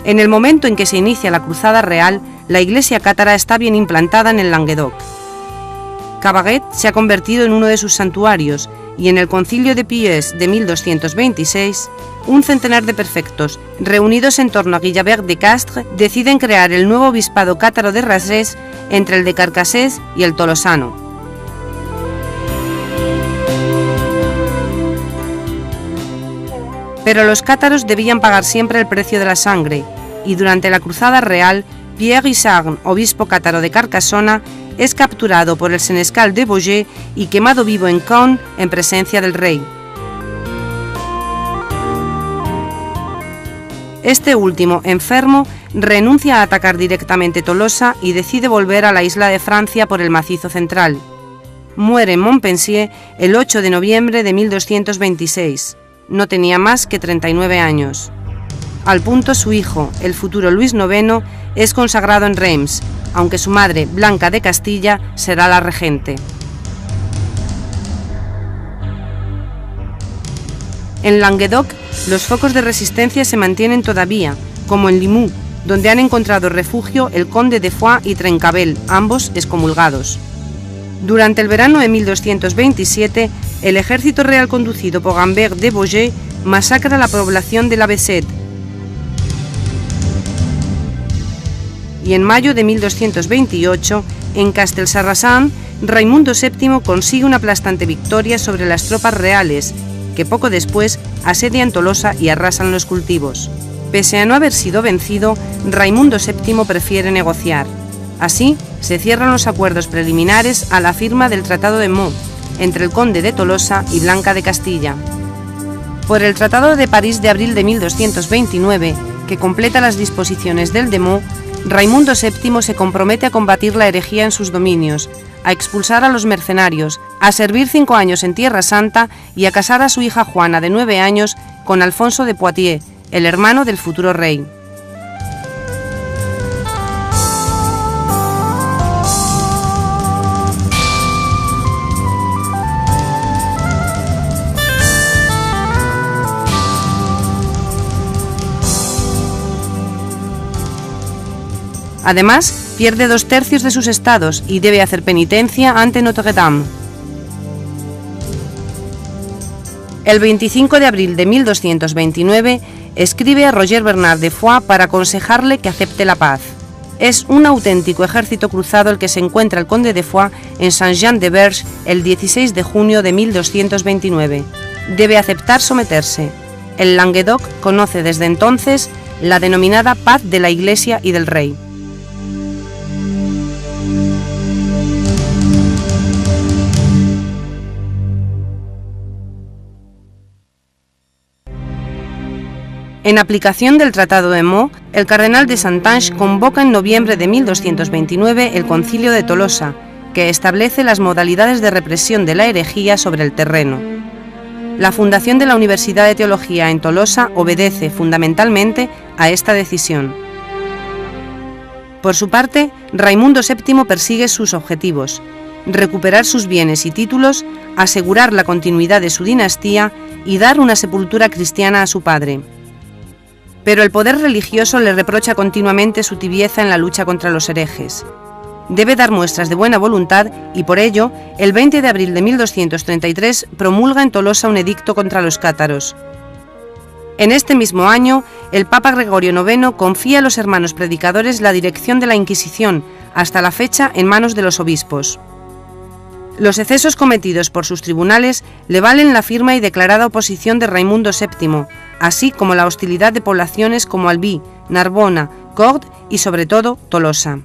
En el momento en que se inicia la Cruzada Real, la Iglesia cátara está bien implantada en el Languedoc. Cavaret se ha convertido en uno de sus santuarios, y en el Concilio de Pieux de 1226, un centenar de prefectos, reunidos en torno a Guillabert de Castres, deciden crear el nuevo obispado cátaro de Rasres entre el de Carcassés y el tolosano. Pero los cátaros debían pagar siempre el precio de la sangre, y durante la Cruzada Real, Pierre Isarn, obispo cátaro de Carcassona, es capturado por el senescal de Beaujeu y quemado vivo en Caen en presencia del rey. Este último, enfermo, renuncia a atacar directamente Tolosa y decide volver a la isla de Francia por el macizo central. Muere en Montpensier el 8 de noviembre de 1226. No tenía más que 39 años. Al punto, su hijo, el futuro Luis IX, es consagrado en Reims, aunque su madre, Blanca de Castilla, será la regente. En Languedoc, los focos de resistencia se mantienen todavía, como en Limoux, donde han encontrado refugio el conde de Foix y Trencabel, ambos excomulgados. Durante el verano de 1227, el ejército real conducido por Gambert de Beaujeu masacra la población de la Bessette, y en mayo de 1228, en Castelsarrasin, Raimundo VII consigue una aplastante victoria sobre las tropas reales, que poco después asedian Tolosa y arrasan los cultivos. Pese a no haber sido vencido, Raimundo VII prefiere negociar. Así, se cierran los acuerdos preliminares a la firma del Tratado de Meaux, entre el conde de Tolosa y Blanca de Castilla. Por el Tratado de París de abril de 1229, que completa las disposiciones del de Meaux, Raimundo VII se compromete a combatir la herejía en sus dominios, a expulsar a los mercenarios, a servir 5 años en Tierra Santa y a casar a su hija Juana, de 9 años, con Alfonso de Poitiers, el hermano del futuro rey. Además, pierde 2/3 de sus estados y debe hacer penitencia ante Notre Dame. El 25 de abril de 1229 escribe a Roger Bernard de Foix para aconsejarle que acepte la paz. Es un auténtico ejército cruzado el que se encuentra el conde de Foix en Saint-Jean-de-Verge el 16 de junio de 1229. Debe aceptar someterse. El Languedoc conoce desde entonces la denominada paz de la Iglesia y del Rey. En aplicación del Tratado de Meaux, el cardenal de Santange convoca en noviembre de 1229 el Concilio de Tolosa, que establece las modalidades de represión de la herejía sobre el terreno. La fundación de la Universidad de Teología en Tolosa obedece fundamentalmente a esta decisión. Por su parte, Raimundo VII persigue sus objetivos: recuperar sus bienes y títulos, asegurar la continuidad de su dinastía y dar una sepultura cristiana a su padre. Pero el poder religioso le reprocha continuamente su tibieza en la lucha contra los herejes. Debe dar muestras de buena voluntad y por ello, el 20 de abril de 1233 promulga en Tolosa un edicto contra los cátaros. En este mismo año, el Papa Gregorio IX confía a los hermanos predicadores la dirección de la Inquisición, hasta la fecha en manos de los obispos. Los excesos cometidos por sus tribunales le valen la firme y declarada oposición de Raimundo VII, así como la hostilidad de poblaciones como Albi, Narbona, Cordes y sobre todo Tolosa.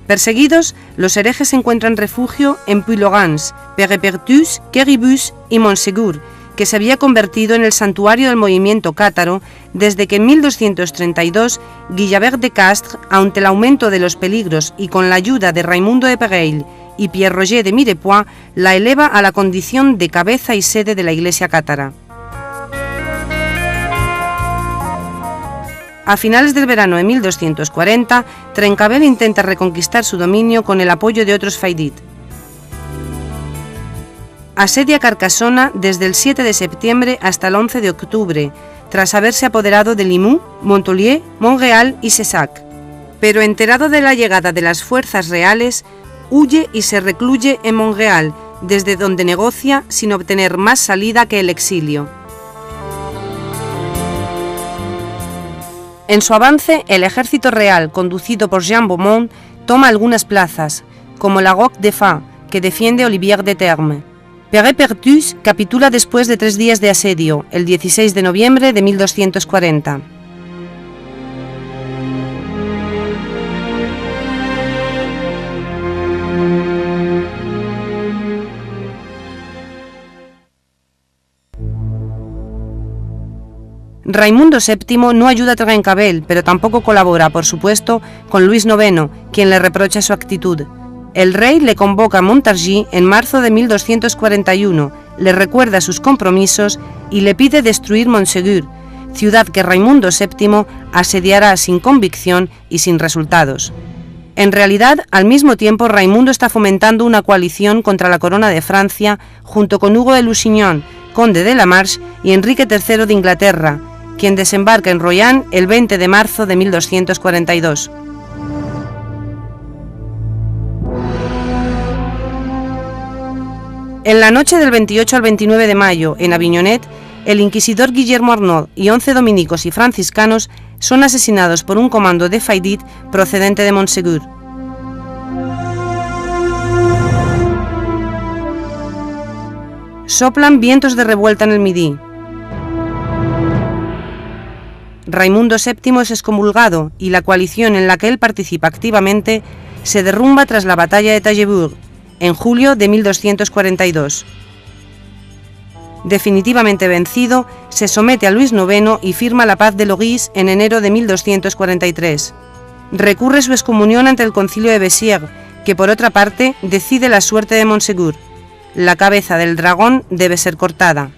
Perseguidos, los herejes encuentran refugio en Puy-Logans, Pérepertus, Quéribus y Montségur, que se había convertido en el santuario del movimiento cátaro desde que en 1232 Guillabert de Castres, ante el aumento de los peligros y con la ayuda de Raimundo de Pégueil y Pierre Roger de Mirepoix, la eleva a la condición de cabeza y sede de la Iglesia cátara. A finales del verano de 1240, Trencabel intenta reconquistar su dominio con el apoyo de otros faidit. Asedia Carcassona desde el 7 de septiembre hasta el 11 de octubre, tras haberse apoderado de Limoux, Montpellier, Montréal y Cessac. Pero enterado de la llegada de las fuerzas reales, huye y se recluye en Montréal, desde donde negocia sin obtener más salida que el exilio. En su avance, el ejército real, conducido por Jean Beaumont, toma algunas plazas, como la Roque de Fa, que defiende Olivier de Terme. Pérepertus capitula después de 3 días de asedio, el 16 de noviembre de 1240. Raimundo VII no ayuda a Trencabel, pero tampoco colabora, por supuesto, con Luis IX, quien le reprocha su actitud. El rey le convoca a Montargis en marzo de 1241, le recuerda sus compromisos y le pide destruir Montségur, ciudad que Raimundo VII asediará sin convicción y sin resultados. En realidad, al mismo tiempo, Raimundo está fomentando una coalición contra la corona de Francia junto con Hugo de Lusignan, conde de la Marche, y Enrique III de Inglaterra, quien desembarca en Royan el 20 de marzo de 1242. En la noche del 28 al 29 de mayo, en Avignonet, el inquisidor Guillermo Arnaud y 11 dominicos y franciscanos son asesinados por un comando de faidit procedente de Montségur. Soplan vientos de revuelta en el Midi. Raimundo VII es excomulgado y la coalición en la que él participa activamente se derrumba tras la batalla de Taillebourg, en julio de 1242. Definitivamente vencido, se somete a Luis IX y firma la paz de Logis en enero de 1243. Recurre su excomunión ante el concilio de Béziers, que por otra parte decide la suerte de Montségur. La cabeza del dragón debe ser cortada.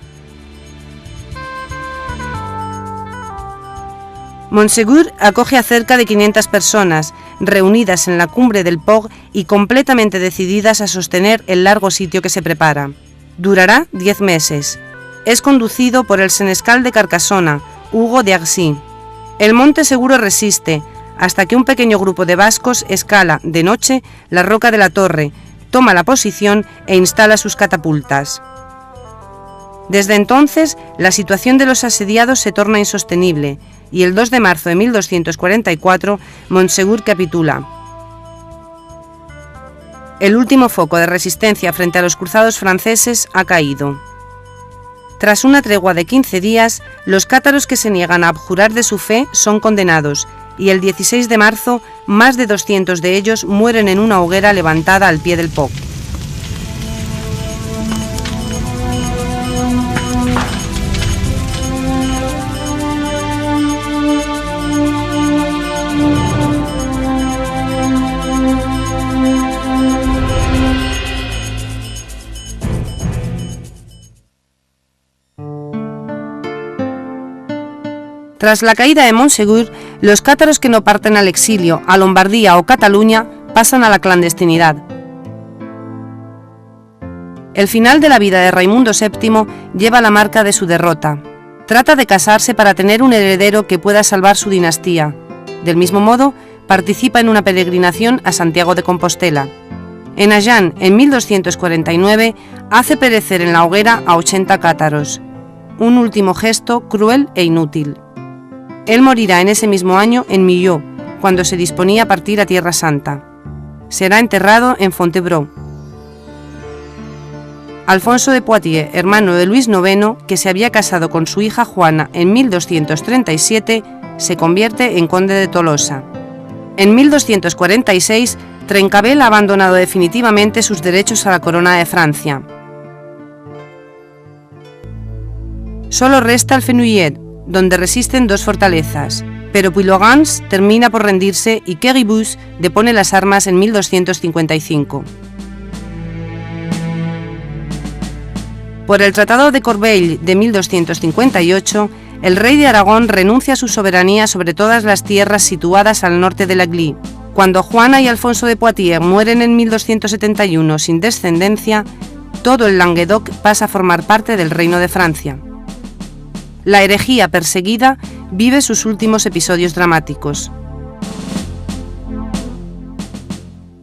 Montségur acoge a cerca de 500 personas, reunidas en la cumbre del Port y completamente decididas a sostener el largo sitio que se prepara. Durará 10 meses. Es conducido por el senescal de Carcassona, Hugo de Arcy. El monte seguro resiste, hasta que un pequeño grupo de vascos escala, de noche, la roca de la torre, toma la posición e instala sus catapultas. Desde entonces, la situación de los asediados se torna insostenible, y el 2 de marzo de 1244, Montsegur capitula. El último foco de resistencia frente a los cruzados franceses ha caído. Tras una tregua de 15 días, los cátaros que se niegan a abjurar de su fe son condenados, y el 16 de marzo, más de 200 de ellos mueren en una hoguera levantada al pie del Port. Tras la caída de Montsegur, los cátaros que no parten al exilio, a Lombardía o Cataluña, pasan a la clandestinidad. El final de la vida de Raimundo VII lleva la marca de su derrota. Trata de casarse para tener un heredero que pueda salvar su dinastía. Del mismo modo, participa en una peregrinación a Santiago de Compostela. En Agen, en 1249, hace perecer en la hoguera a 80 cátaros. Un último gesto cruel e inútil. Él morirá en ese mismo año en Millau, cuando se disponía a partir a Tierra Santa. Será enterrado en Fontevraud. Alfonso de Poitiers, hermano de Luis IX, que se había casado con su hija Juana en 1237, se convierte en conde de Tolosa. En 1246, Trencavel ha abandonado definitivamente sus derechos a la corona de Francia. Solo resta el Fenouillet, donde resisten 2 fortalezas, pero Puylaurens termina por rendirse y Quéribus depone las armas en 1255. Por el Tratado de Corbeil de 1258, el rey de Aragón renuncia a su soberanía sobre todas las tierras situadas al norte de la Glie. Cuando Juana y Alfonso de Poitiers mueren en 1271 sin descendencia, todo el Languedoc pasa a formar parte del Reino de Francia. La herejía perseguida vive sus últimos episodios dramáticos.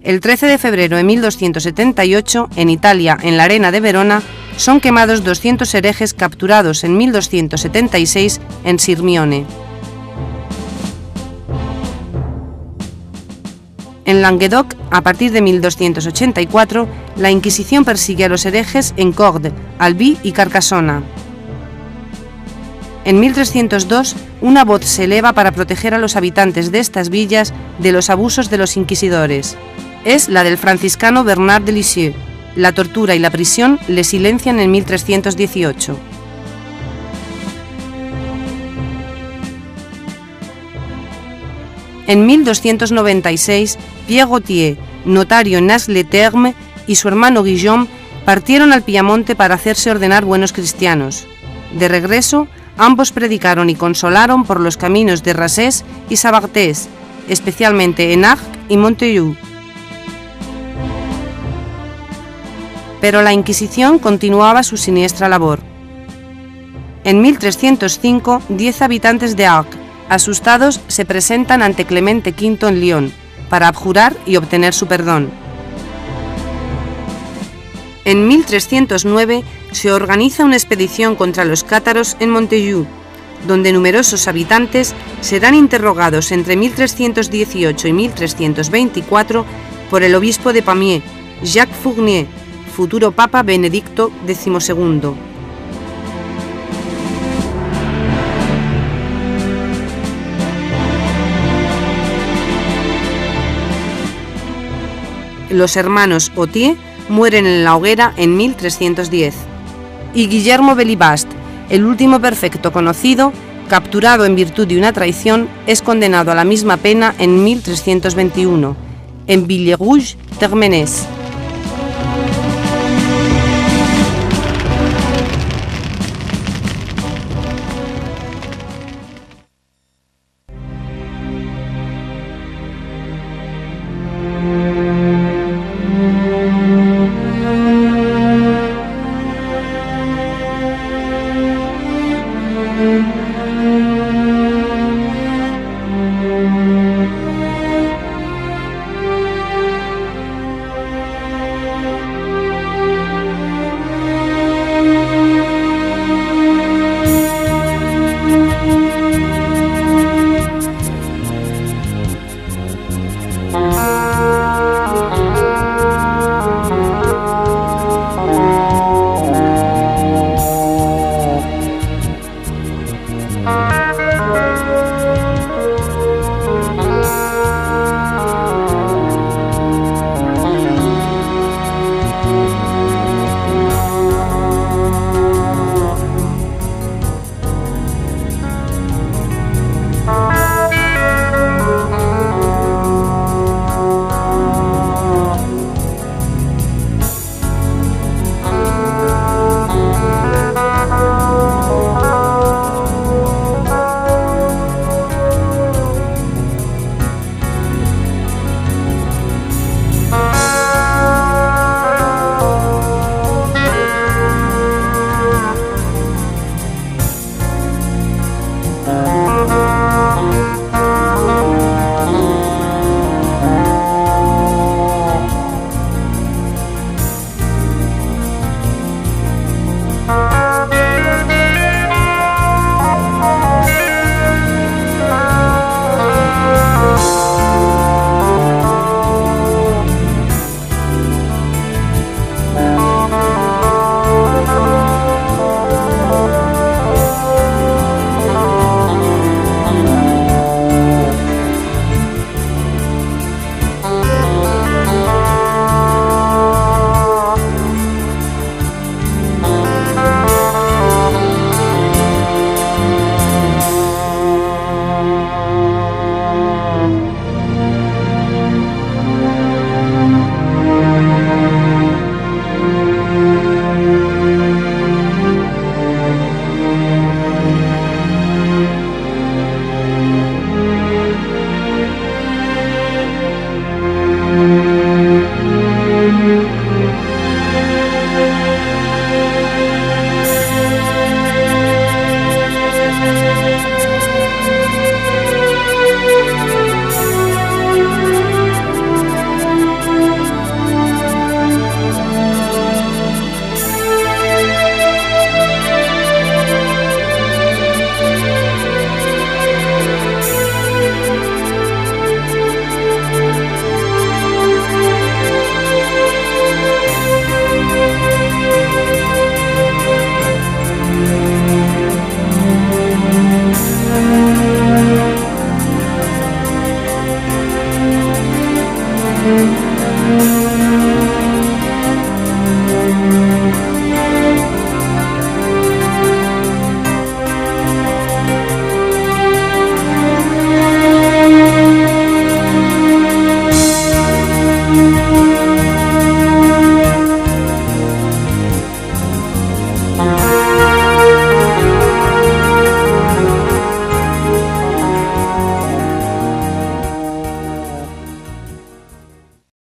El 13 de febrero de 1278, en Italia, en la arena de Verona, son quemados 200 herejes capturados en 1276 en Sirmione. En Languedoc, a partir de 1284, la Inquisición persigue a los herejes en Cordes, Albi y Carcassona. En 1302, una voz se eleva para proteger a los habitantes de estas villas de los abusos de los inquisidores. Es la del franciscano Bernard de Lisieux. La tortura y la prisión le silencian en 1318. En 1296, Pierre Gautier, notario en Nas-le-Terme, y su hermano Guillaume partieron al Piamonte para hacerse ordenar buenos cristianos. De regreso, ambos predicaron y consolaron por los caminos de Rassés y Sabartés, especialmente en Arques y Montaigu. Pero la Inquisición continuaba su siniestra labor. En 1305, 10 habitantes de Arques, asustados, se presentan ante Clemente V en Lyon, para abjurar y obtener su perdón. En 1309 se organiza una expedición contra los cátaros en Montaigu, donde numerosos habitantes serán interrogados entre 1318 y 1324 por el obispo de Pamiers, Jacques Fournier, futuro Papa Benedicto XII. Los hermanos Autier mueren en la hoguera en 1310. Y Guillermo Belibast, el último perfecto conocido, capturado en virtud de una traición, es condenado a la misma pena en 1321, en Villerouge-Termenès.